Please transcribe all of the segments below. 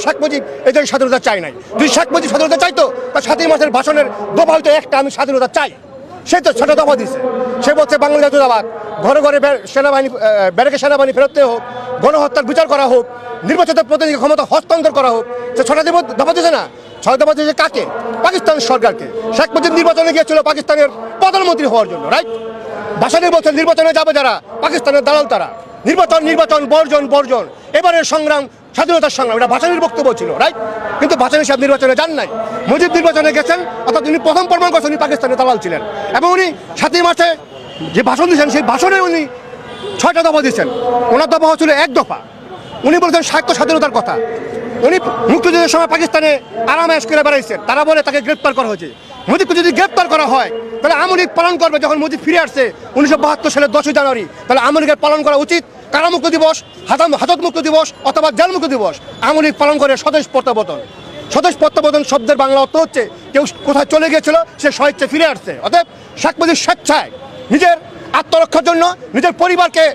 শেখ মুজিব এই দেশের স্বাধীনতা চাই নাই। যদি শেখ মুজিব স্বাধীনতা চাইতো তার 7 মাসের ভাষণের দফা হয়তো একটা, আমি স্বাধীনতা চাই। সে তো ছোট দফা দিচ্ছে। সে বলছে বাংলা জাতীয়তাবাদ, ঘরে ঘরে সেনাবাহিনী, ব্যারেকে সেনাবাহিনী ফেরত দেওয়া হোক, গণহত্যার বিচার করা হোক, নির্বাচিত প্রতিনিধি ক্ষমতা হস্তান্তর করা হোক। সে 6টা দফা দিচ্ছে না। 6 দফা দিয়েছে কাকে? পাকিস্তান সরকারকে। শেখ মুজিব নির্বাচনে গিয়েছিল পাকিস্তানের প্রধানমন্ত্রী হওয়ার জন্য, রাইট? ভাষণে বলছেন নির্বাচনে যাবে যারা, পাকিস্তানের দালাল তারা। নির্বাচন বর্জন। এবারের সংগ্রাম স্বাধীনতার সংগ্রাম, এটা ভাষণের বক্তব্য ছিল, রাইট? কিন্তু ভাষণের সাহেব নির্বাচনে যান নাই। মুজিব নির্বাচনে গেছেন, অর্থাৎ উনি প্রথম প্রমাণ করছেন উনি পাকিস্তানের দালাল ছিলেন। এবং উনি 7 মাসে যে ভাষণ দিয়েছেন সেই ভাষণে উনি 6টা দফা দিয়েছেন। ওনার দফা হচ্ছিল 1 দফা। উনি বলেছেন সাহিত্য স্বাধীনতার কথা। উনি মুক্তিযুদ্ধের সময় পাকিস্তানে আরামে করে বেড়াইছেন, তারা বলে তাকে গ্রেপ্তার করা হয়েছে। মুজিবকে যদি গ্রেপ্তার করা হয় তাহলে আওয়ামী লীগ পালন করবে। যখন মুজিব ফিরে আসছে 1972 সালের 10ই জানুয়ারি, তাহলে আওয়ামী লীগের পালন করা উচিত কারামুক্ত দিবস, হাজত মুক্ত দিবস অথবা জেল মুক্ত দিবস। আওয়ামী লীগ পালন করে স্বদেশ প্রত্যাবর্তন। স্বদেশ প্রত্যাবর্তন শব্দের বাংলা অর্থ হচ্ছে কেউ কোথায় চলে গিয়েছিল সে স্বেচ্ছায় ফিরে আসছে। অতএব শেখ মুজিব স্বেচ্ছায় নিজের আত্মরক্ষার জন্য, নিজের পরিবারকে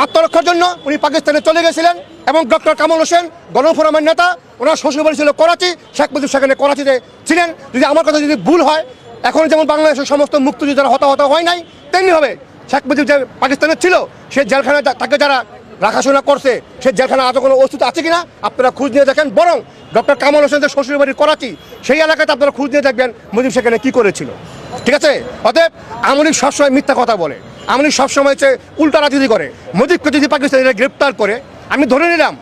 আত্মরক্ষার জন্য উনি পাকিস্তানে চলে গেছিলেন। এবং ডক্টর কামাল হোসেন গণফোরামের নেতা, ওনার শ্বশুরবাড়ি ছিল করাচি, শেখ মুজিব সেখানে করাচিতে ছিলেন। যদি আমার কথা যদি ভুল হয়, এখন যেমন বাংলাদেশের সমস্ত মুক্তিযোদ্ধারা হতাহত হয় নাই, তেমনিভাবে শেখ মুজিব যে পাকিস্তানে ছিল সে জেলখানায় তাকে যারা রাখাশোনা করছে সে জেলখানা আজও কোনো অস্তিত্ব আছে কিনা আপনারা খোঁজ নিয়ে দেখেন। বরং ডক্টর কামাল হোসেন যে শ্বশুরবাড়ি করাচি, সেই এলাকাতে আপনারা খোঁজ নিয়ে দেখবেন মুজিব সেখানে কী করেছিল। ঠিক আছে? অতএব আওয়ামী লীগ সবসময় মিথ্যা কথা বলে, আওয়ামী লীগ সবসময় হচ্ছে উল্টা রাজনীতি করে। মুজিবকে যদি পাকিস্তানিরা গ্রেপ্তার করে, আমি ধরে নিলাম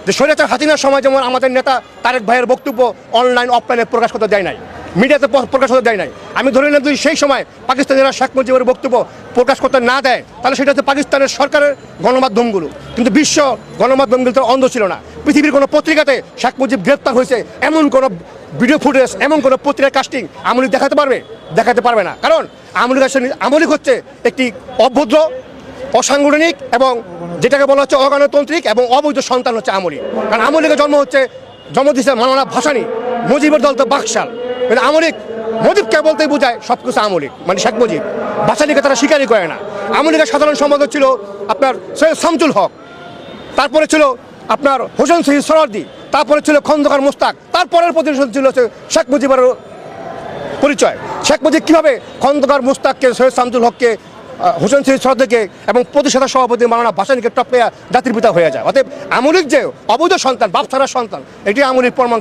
যে স্বৈরাচার হাসিনার সময় যেমন আমাদের নেতা তারেক ভাইয়ের বক্তব্য অনলাইন অফলাইনে প্রকাশ করতে দেয় নাই, মিডিয়াতে প্রকাশ করতে দেয় নাই, আমি ধরে নিলাম যদি সেই সময় পাকিস্তানিরা শেখ মুজিবের বক্তব্য প্রকাশ করতে না দেয় তাহলে সেটা হচ্ছে পাকিস্তানের সরকারের গণমাধ্যমগুলো। কিন্তু বিশ্ব গণমাধ্যমগুলো তো অন্ধ ছিল না। পৃথিবীর কোনো পত্রিকাতে শেখ মুজিব গ্রেপ্তার হয়েছে এমন কোনো ভিডিও ফুটেজ, এমন কোনো পত্রিকার কাস্টিং আওয়ামী লীগ দেখাতে পারবে না। কারণ আওয়ামী লীগ হচ্ছে একটি অভদ্র, অসাংগঠনিক এবং যেটাকে বলা হচ্ছে অগণতান্ত্রিক এবং অবৈধ সন্তান হচ্ছে আওয়ামী লীগ। কারণ আওয়ামী লীগের জন্ম দিচ্ছে মাওলানা ভাসানী, মুজিবের দল তো বাকশাল। মানে আওয়ামী লীগ মুজিবকে বলতেই বোঝায় সব কিছু আওয়ামী লীগ, মানে শেখ মুজিব। ভাসানীকে তারা স্বীকারই করে না। আওয়ামী লীগের সাধারণ সম্পাদক ছিল আপনার সৈয়দ শামসুল হক, তারপরে ছিল আপনার হোসেন শহীদ সোহরাওয়ার্দী, তারপরে ছিল খন্দকার মোস্তাক, তারপরের প্রতিষ্ঠান ছিল শেখ মুজিবের পরিচয়। শেখ মুজিব কীভাবে খন্দকার মোস্তাককে, সৈয়দ শামসুল হককে, হোসেন শহীদ সোহরাওয়ার্দীকে এবং প্রতিষ্ঠাতা সভাপতি মাওলানা ভাসানীকে টপকে জাতির পিতা হয়ে যায়। অতএব আওয়ামী লীগ যে অবৈধ সন্তান, বাপ ছাড়া সন্তান, এটি আওয়ামী লীগ প্রমাণ।